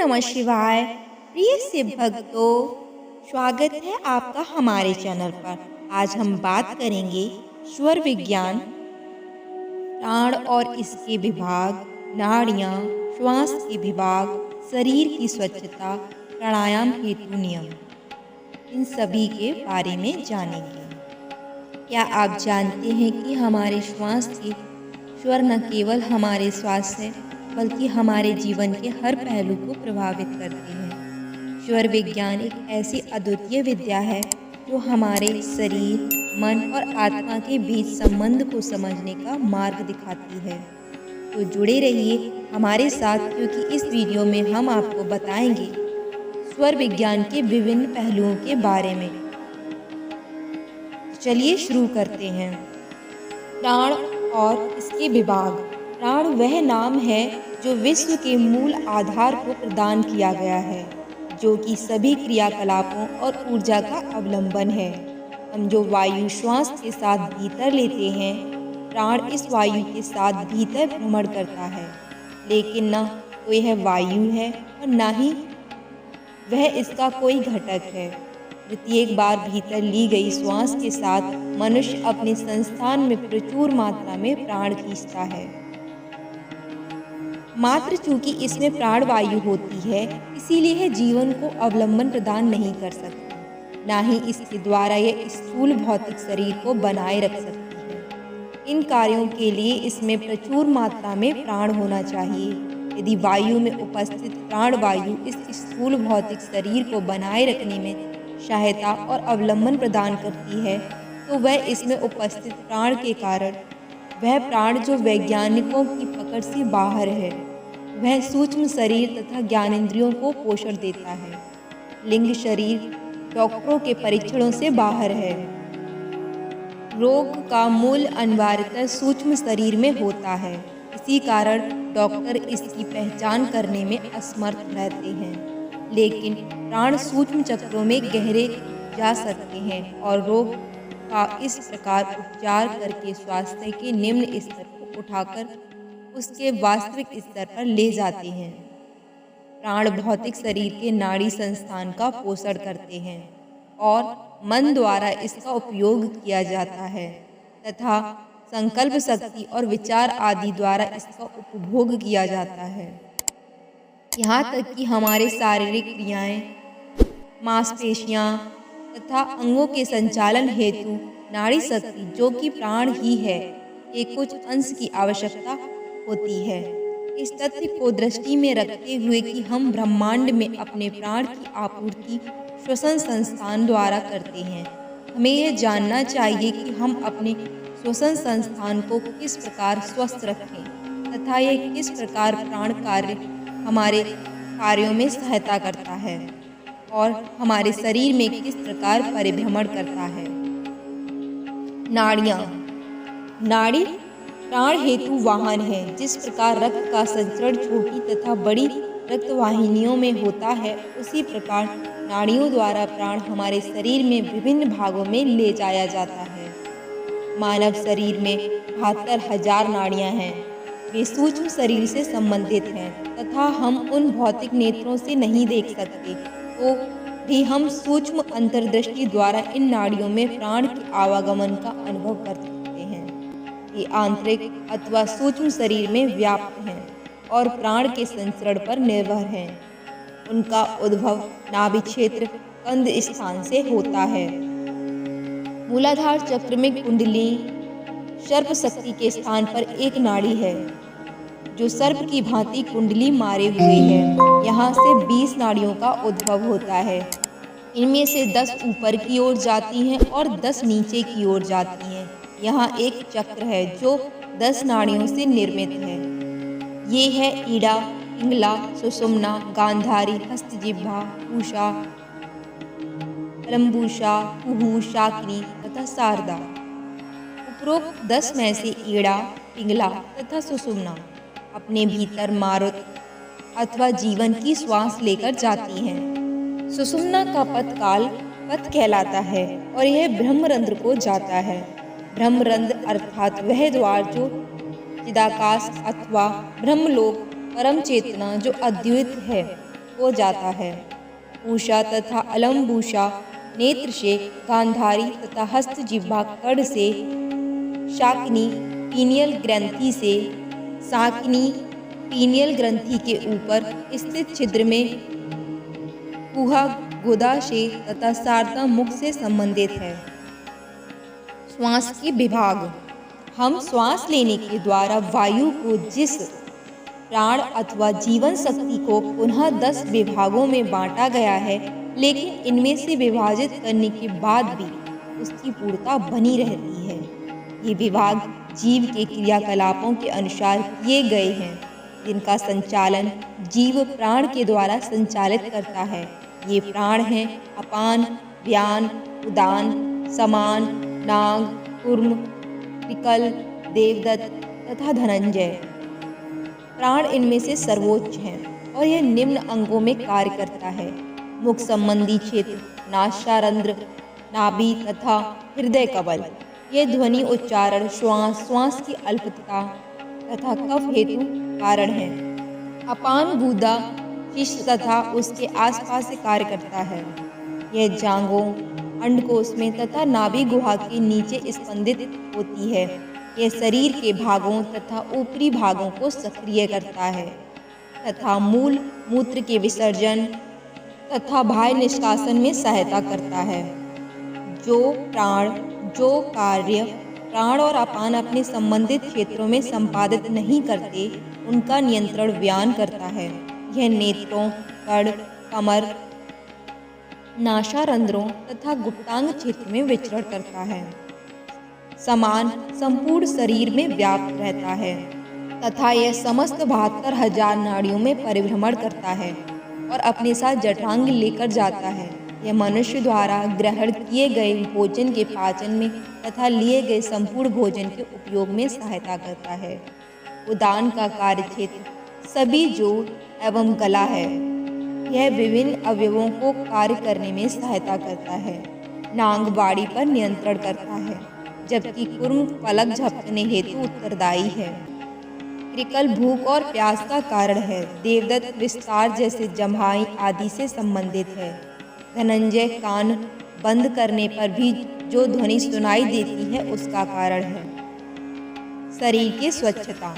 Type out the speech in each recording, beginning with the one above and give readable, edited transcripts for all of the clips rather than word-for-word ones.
नमः शिवाय। प्रिय शिव भक्तों, स्वागत है आपका हमारे चैनल पर। आज हम बात करेंगे स्वर विज्ञान, प्राण और इसके विभाग, नाड़ियाँ, श्वास के विभाग, शरीर की स्वच्छता, प्राणायाम हेतु नियम, इन सभी के बारे में जानेंगे। क्या आप जानते हैं कि हमारे श्वास के स्वर न केवल हमारे स्वास्थ्य बल्कि हमारे जीवन के हर पहलू को प्रभावित करते हैं। स्वर विज्ञान एक ऐसी अद्वितीय विद्या है जो हमारे शरीर, मन और आत्मा के बीच संबंध को समझने का मार्ग दिखाती है। तो जुड़े रहिए हमारे साथ, क्योंकि इस वीडियो में हम आपको बताएंगे स्वर विज्ञान के विभिन्न पहलुओं के बारे में। चलिए शुरू करते हैं। प्राण और इसके विभाग। प्राण वह नाम है जो विश्व के मूल आधार को प्रदान किया गया है, जो कि सभी क्रियाकलापों और ऊर्जा का अवलंबन है। हम जो वायु श्वास के साथ भीतर लेते हैं, प्राण इस वायु के साथ भीतर भ्रमण करता है, लेकिन न तो यह वायु है और न ही वह इसका कोई घटक है। प्रत्येक बार भीतर ली गई श्वास के साथ मनुष्य अपने संस्थान में प्रचुर मात्रा में प्राण खींचता है। मात्र चूंकि इसमें प्राण वायु होती है, इसीलिए यह जीवन को अवलंबन प्रदान नहीं कर सकती, ना ही इसके द्वारा यह स्थूल भौतिक शरीर को बनाए रख सकती है। इन कार्यों के लिए इसमें प्रचुर मात्रा में प्राण होना चाहिए। यदि वायु में उपस्थित प्राण वायु इस स्थूल भौतिक शरीर को बनाए रखने में सहायता और अवलंबन प्रदान करती है, तो वह इसमें उपस्थित प्राण के कारण वह प्राण जो वैज्ञानिकों की पकड़ से बाहर है, वह सूक्ष्म शरीर तथा ज्ञानेंद्रियों को पोषण देता है। लिंग शरीर डॉक्टरों के परीक्षणों से बाहर है। रोग का मूल अनिवार्यतः सूक्ष्म शरीर में होता है। इसी कारण डॉक्टर इसकी पहचान करने में असमर्थ रहते हैं, लेकिन प्राण सूक्ष्म चक्रों में गहरे जा सकते हैं और रोग का इस प्रकार उपचार करके स्वास्थ्य के निम्न स्तर को उठाकर उसके वास्तविक स्तर पर ले जाते हैं। प्राण भौतिक शरीर के नाड़ी संस्थान का पोषण करते हैं और मन द्वारा इसका उपयोग किया जाता है तथा संकल्प शक्ति और विचार आदि द्वारा इसका उपभोग किया जाता है। यहाँ तक कि हमारे शारीरिक क्रियाएं, मांसपेशियां तथा अंगों के संचालन हेतु नाड़ी शक्ति, जो कि प्राण ही है, के कुछ अंश की आवश्यकता होती है। इस तथ्य को दृष्टि में रखते हुए कि हम ब्रह्मांड में अपने प्राण की आपूर्ति श्वसन संस्थान द्वारा करते हैं, हमें यह जानना चाहिए कि हम अपने श्वसन संस्थान को किस प्रकार स्वस्थ रखें तथा यह किस प्रकार प्राण कार्य हमारे कार्यों में सहायता करता है और हमारे शरीर में किस प्रकार परिभ्रमण करता है। नाड़ियाँ। नाड़ी प्राण हेतु वाहन है। जिस प्रकार रक्त का संचरण छोटी तथा बड़ी रक्तवाहिनियों में होता है, उसी प्रकार नाड़ियों द्वारा प्राण हमारे शरीर में विभिन्न भागों में ले जाया जाता है। मानव शरीर में 72,000 नाड़ियाँ हैं। वे सूक्ष्म शरीर से संबंधित हैं तथा हम उन भौतिक नेत्रों से नहीं देख सकते, तो भी हम सूक्ष्म अंतर्दृष्टि द्वारा इन नाड़ियों में प्राण के आवागमन का अनुभव कर सकते हैं। ये आंतरिक अथवा सूक्ष्म शरीर में व्याप्त हैं और प्राण के संचरण पर निर्भर हैं। उनका उद्भव नाभि क्षेत्र कंद स्थान से होता है। मूलाधार चक्र में कुंडली सर्प शक्ति के स्थान पर एक नाड़ी है, जो सर्प की भांति कुंडली मारे हुए है। यहाँ से 20 नाड़ियों का उद्भव होता है। इनमें से 10 ऊपर की ओर जाती हैं और 10 नीचे की ओर जाती हैं। यहाँ एक चक्र है जो 10 नाड़ियों से निर्मित है। ये है ईड़ा, पिंगला, सुषुम्ना, गांधारी, हस्तजिह्वा, पूषा, अलम्बुसा, कुहू, शाकिनी तथा शारदा। उपरोक्त 10 में से ईड़ा, पिंगला तथा सुषुम्ना अपने भीतर मारुत अथवा जीवन की श्वास लेकर जाती हैं। सुषुम्ना का पथकाल पथ कहलाता है और यह ब्रह्मरंध्र को जाता है। ब्रह्मरंध्र अर्थात वह द्वार जो चिदाकाश अथवा ब्रह्मलोक परम चेतना जो अद्वैत है हो जाता है। पूषा तथा अलम्बुषा नेत्र से, गांधारी तथा हस्त जिह्वा कर्ण से, शाकिनी पीनियल ग्रंथि से, शाकिनी पीनियल ग्रंथि के ऊपर स्थित छिद्र में गुहा गुदा से तथा सारदा मुख से संबंधित है। श्वास के विभाग। हम श्वास लेने के द्वारा वायु को जिस प्राण अथवा जीवन शक्ति को पुनः 10 विभागों में बांटा गया है, लेकिन इनमें से विभाजित करने के बाद भी उसकी पूर्णता बनी रहती है। ये विभाग जीव के क्रियाकलापों के अनुसार किए गए हैं, जिनका संचालन जीव प्राण के द्वारा संचालित करता है। ये प्राण हैं अपान, व्यान, उदान, समान, नाग, कूर्म, विकल, देवदत्त तथा धनंजय। प्राण इनमें से सर्वोच्च है और यह निम्न अंगों में कार्य करता है: मुख संबंधी क्षेत्र, नासारंध्र, नाभि तथा हृदय कवल। यह ध्वनि उच्चारण, श्वास की अल्पता तथा कफ हेतु कारण है। अपान गुदा शिश्न तथा उसके आसपास से कार्य करता है। यह जांघों, अंडकोश में तथा नाभि गुहा के नीचे स्पंदित होती है। यह शरीर के भागों तथा ऊपरी भागों को सक्रिय करता है तथा मूल मूत्र के विसर्जन तथा बाह्य निष्कासन में सहायता करता है। जो कार्य प्राण और अपान अपने संबंधित क्षेत्रों में संपादित नहीं करते, उनका नियंत्रण व्यान करता है। यह नेत्रों, कर्ण, कमर, नासारंध्रों तथा गुप्तांग क्षेत्र में विचरण करता है। समान संपूर्ण शरीर में व्याप्त रहता है तथा यह समस्त 72,000 नाड़ियों में परिभ्रमण करता है और अपने साथ जठरांग लेकर जाता है। यह मनुष्य द्वारा ग्रहण किए गए भोजन के पाचन में तथा लिए गए संपूर्ण भोजन के उपयोग में सहायता करता है। उदान का कार्य क्षेत्र सभी जोड़ एवं गला है। यह विभिन्न अवयवों को कार्य करने में सहायता करता है। नांग बाड़ी पर नियंत्रण करता है, जबकि कुर्म पलक झपकने हेतु उत्तरदायी है। कृकल भूख और प्यास का कारण है। देवदत्त विस्तार जैसे जम्हाई आदि से संबंधित है। धनंजय कान बंद करने पर भी जो ध्वनि सुनाई देती है उसका कारण है। शरीर की स्वच्छता।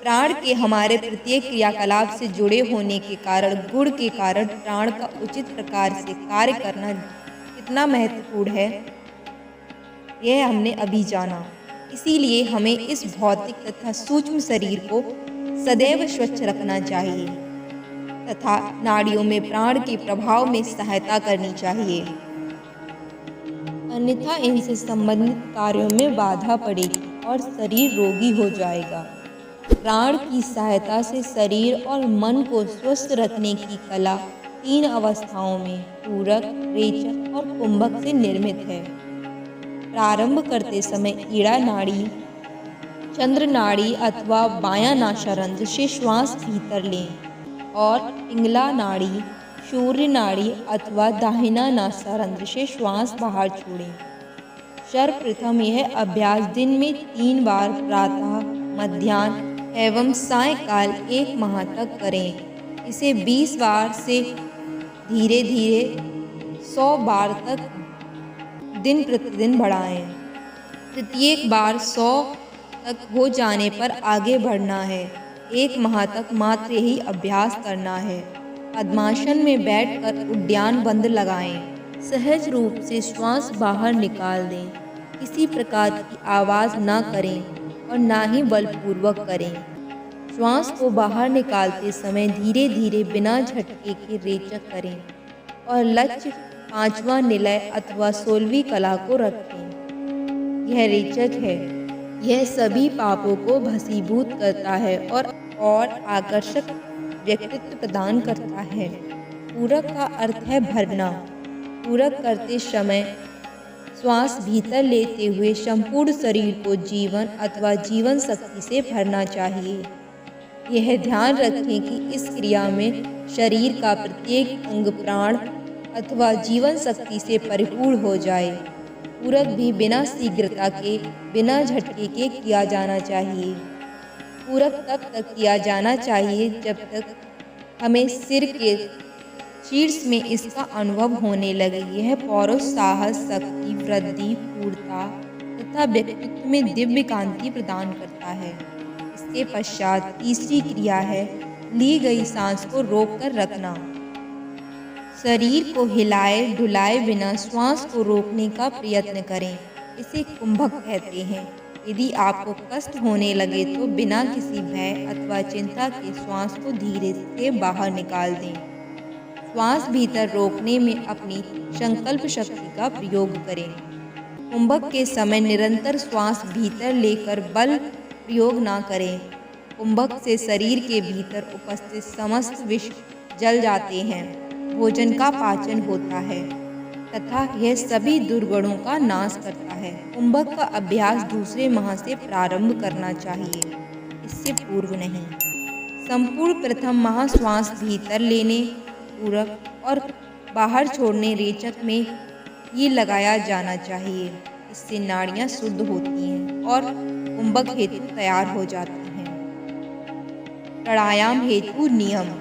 प्राण के हमारे प्रत्येक क्रियाकलाप से जुड़े होने के कारण, गुण के कारण प्राण का उचित प्रकार से कार्य करना कितना महत्वपूर्ण है, यह हमने अभी जाना। इसीलिए हमें इस भौतिक तथा सूक्ष्म शरीर को सदैव स्वच्छ रखना चाहिए तथा नाड़ियों में प्राण के प्रभाव में सहायता करनी चाहिए, अन्यथा इनसे संबंधित कार्यों में बाधा पड़ेगी और शरीर रोगी हो जाएगा। प्राण की सहायता से शरीर और मन को स्वस्थ रखने की कला 3 अवस्थाओं में पूरक, रेचक और कुंभक से निर्मित है। प्रारंभ करते समय ईड़ा नाड़ी, चंद्र नाड़ी अथवा बायां नासारंध्र से श्वास भीतर लें और पिंगला नाड़ी, सूर्य नाड़ी अथवा दाहिना नासारंध्र से श्वास बाहर छोड़ें। सर्वप्रथम यह अभ्यास दिन में 3 बार प्रातः, मध्याह्न एवं सायंकाल 1 माह तक करें। इसे 20 बार से धीरे धीरे 100 बार तक दिन प्रतिदिन बढ़ाएं। प्रत्येक बार 100 तक हो जाने पर आगे बढ़ना है। 1 माह तक मात्र यही अभ्यास करना है। पद्मासन में बैठकर उद्यान बंद लगाएं। सहज रूप से श्वास बाहर निकाल दें। किसी प्रकार की आवाज़ ना करें और ना ही बलपूर्वक करें। श्वास को बाहर निकालते समय धीरे धीरे बिना झटके के रेचक करें और लक्ष्य 5वां निलय अथवा 16वीं कला को रखें। यह रेचक है। यह सभी पापों को भस्मीभूत करता है और आकर्षक व्यक्तित्व प्रदान करता है। पूरक का अर्थ है भरना। पूरक करते समय श्वास भीतर लेते हुए संपूर्ण शरीर को जीवन अथवा जीवन शक्ति से भरना चाहिए। यह ध्यान रखें कि इस क्रिया में शरीर का प्रत्येक अंग प्राण अथवा जीवन शक्ति से परिपूर्ण हो जाए। पूरक भी बिना शीघ्रता के, बिना झटके के किया जाना चाहिए। पूरक तब तक किया जाना चाहिए जब तक हमें सिर के शीर्ष में इसका अनुभव होने लगे। यह पौरुष, साहस, शक्ति, वृद्धि, पूर्णता तथा व्यक्तित्व में दिव्य कांति प्रदान करता है। इसके पश्चात तीसरी क्रिया है ली गई सांस को रोककर रखना। शरीर को हिलाए डुलाए बिना श्वास को रोकने का प्रयत्न करें। इसे कुंभक कहते हैं। यदि आपको कष्ट होने लगे तो बिना किसी भय अथवा चिंता के श्वास को धीरे से बाहर निकाल दें। श्वास भीतर रोकने में अपनी संकल्प शक्ति का प्रयोग करें। कुंभक के समय निरंतर श्वास भीतर लेकर बल प्रयोग न करें। कुंभक से शरीर के भीतर उपस्थित समस्त विष जल जाते हैं, भोजन का पाचन होता है तथा यह सभी दुर्गुणों का नाश करता है। कुंभक का अभ्यास दूसरे माह से प्रारंभ करना चाहिए, इससे पूर्व नहीं। संपूर्ण प्रथम माह श्वास भीतर लेने, पूरक और बाहर छोड़ने रेचक में ये लगाया जाना चाहिए। इससे नाड़ियाँ शुद्ध होती हैं और कुंभक हेतु तैयार हो जाती हैं। प्राणायाम हेतु नियम।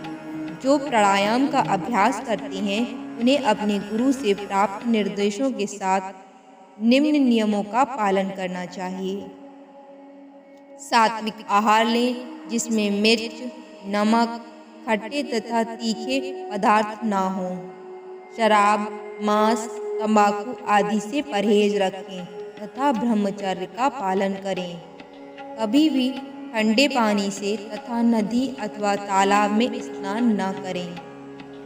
जो प्राणायाम का अभ्यास करते हैं उन्हें अपने गुरु से प्राप्त निर्देशों के साथ निम्न नियमों का पालन करना चाहिए। सात्विक आहार लें, जिसमें मिर्च, नमक, खट्टे तथा तीखे पदार्थ ना हों। शराब, मांस, तंबाकू आदि से परहेज रखें तथा ब्रह्मचर्य का पालन करें। कभी भी ठंडे पानी से तथा नदी अथवा तालाब में स्नान न करें।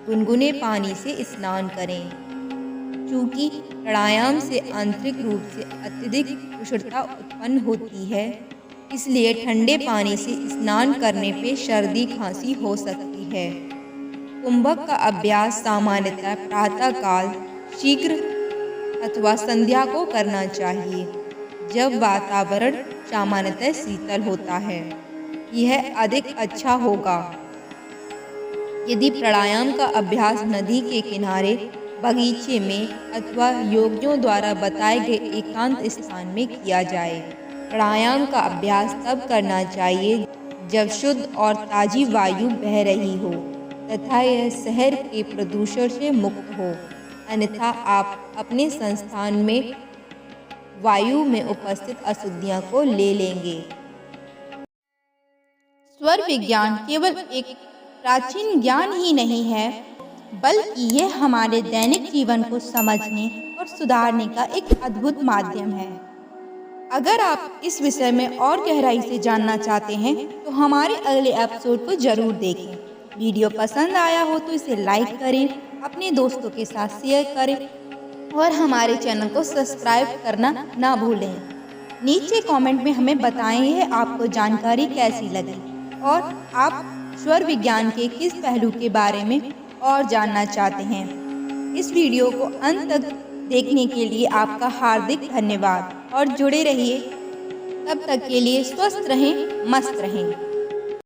गुनगुने पानी से स्नान करें। चूँकि प्राणायाम से आंतरिक रूप से अत्यधिक उष्णता उत्पन्न होती है, इसलिए ठंडे पानी से स्नान करने पे सर्दी खांसी हो सकती है। कुंभक का अभ्यास सामान्यतः प्रातःकाल, शीघ्र अथवा संध्या को करना चाहिए, जब वातावरण सामान्यतः शीतल होता है। यह अधिक अच्छा होगा। यदि प्राणायाम का अभ्यास नदी के किनारे, बगीचे में अथवा योगियों द्वारा बताए गए एकांत स्थान में किया जाए। प्राणायाम का अभ्यास तब करना चाहिए जब शुद्ध और ताज़ी वायु बह रही हो तथा यह शहर के प्रदूषण से मुक्त हो, अन्यथा आप अपने संस्थान में वायु में उपस्थित अशुद्धियों को ले लेंगे। स्वर विज्ञान केवल एक प्राचीन ज्ञान ही नहीं है, बल्कि यह हमारे दैनिक जीवन को समझने और सुधारने का एक अद्भुत माध्यम है। अगर आप इस विषय में और गहराई से जानना चाहते हैं तो हमारे अगले एपिसोड को जरूर देखें। वीडियो पसंद आया हो तो इसे लाइक करें, अपने दोस्तों के साथ शेयर करें और हमारे चैनल को सब्सक्राइब करना ना भूलें। नीचे कमेंट में हमें बताएं यह आपको जानकारी कैसी लगी और आप स्वर विज्ञान के किस पहलू के बारे में और जानना चाहते हैं। इस वीडियो को अंत तक देखने के लिए आपका हार्दिक धन्यवाद और जुड़े रहिए। तब तक के लिए स्वस्थ रहें, मस्त रहें।